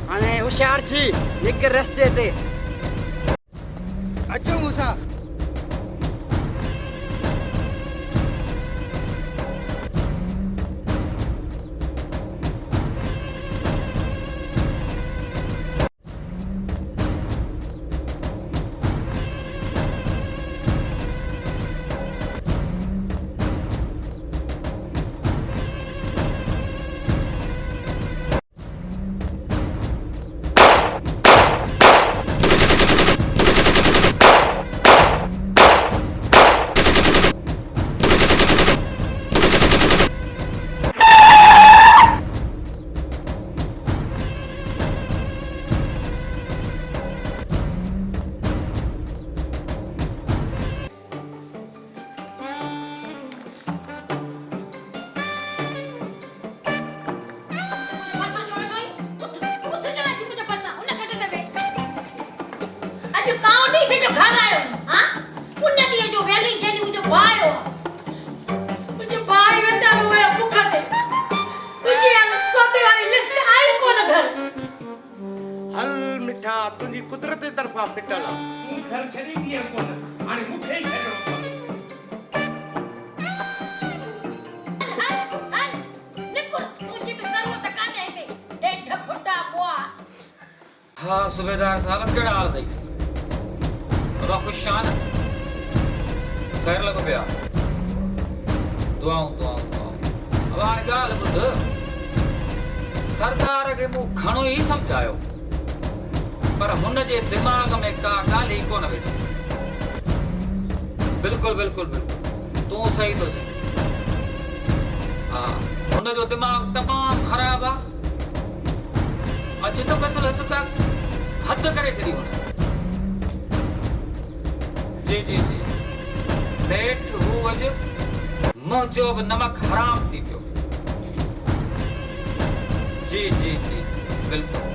हाणे होशियार छी हिकु रस्ते ते अचो मूंसां हल मिठा तुंहिंजी कुदरत जे तरफ़ां फिटल आहे तूं घर छॾी ॾींहुं कोन हाणे मूंखे ई छॾिणो हाँ सूबेदार साहब कहिड़ा हाल अथई अबा ख़ुशि आहिनि ख़ैर लॻो पिया दुआऊं दुआऊं दुआऊं अब हाणे ॻाल्हि ॿुध सरदार खे मूं घणो ई सम्झायो पर हुन जे दिमाग़ में का ॻाल्हि ई कोन वेठी बिल्कुलु बिल्कुलु बिल्कुलु तूं सही थो चई हा हुन जो दिमाग़ तमामु ख़राबु आहे अॼु तो फसल हसता हद करे छॾी हुन जी जी जी नेठ हू अॼु मुंहिंजो बि नमक हराम थी पियो जी जी जी बिल्कुलु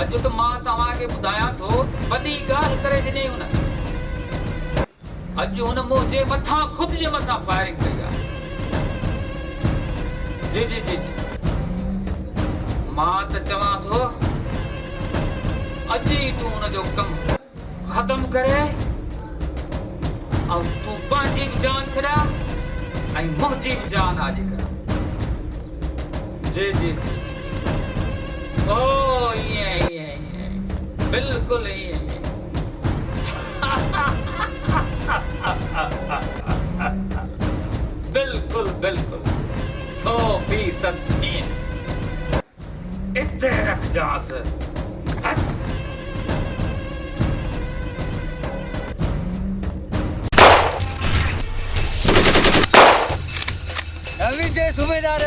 अॼु त मां तव्हांखे ॿुधायां थो वॾी ॻाल्हि करे छॾियईं हुन अॼु हुन मुंहिंजे मथां ख़ुदि जे मथां फायरिंग कई आहे जी जी जी जी मां त चवां थो अॼु ई तूं हुनजो कमु ख़तमु करे ऐं तूं पंहिंजी बि जान छॾा ऐं मुंहिंजी बि जान हाजी कर जी जी ओ ईअं ईअं ईअं बिल्कुलु ईअं बिल्कुलु बिल्कुलु 100% ईअं इते रखजांसि रवि जे सूबेदार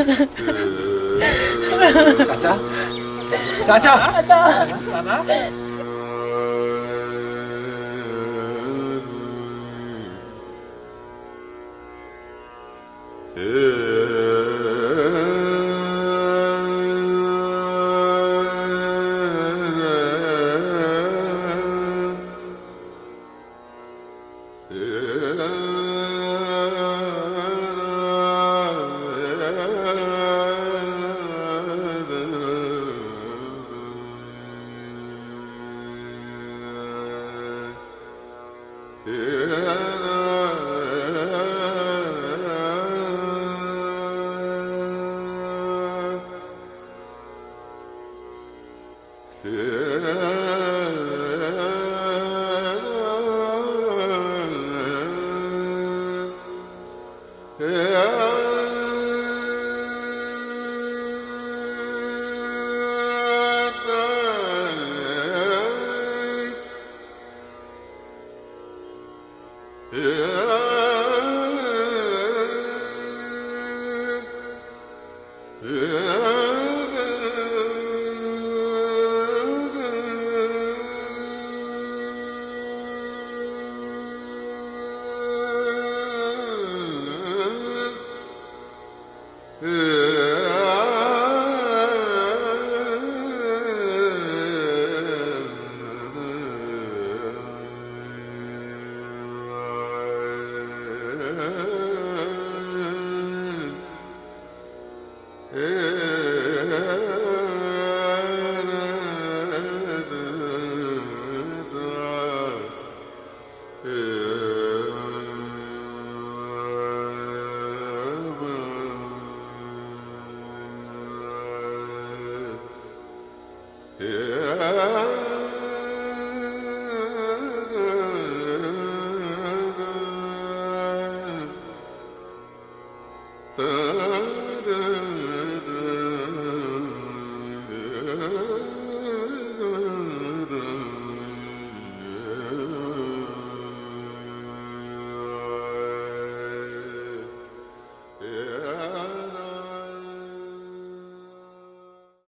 चाचा चाचा दादा da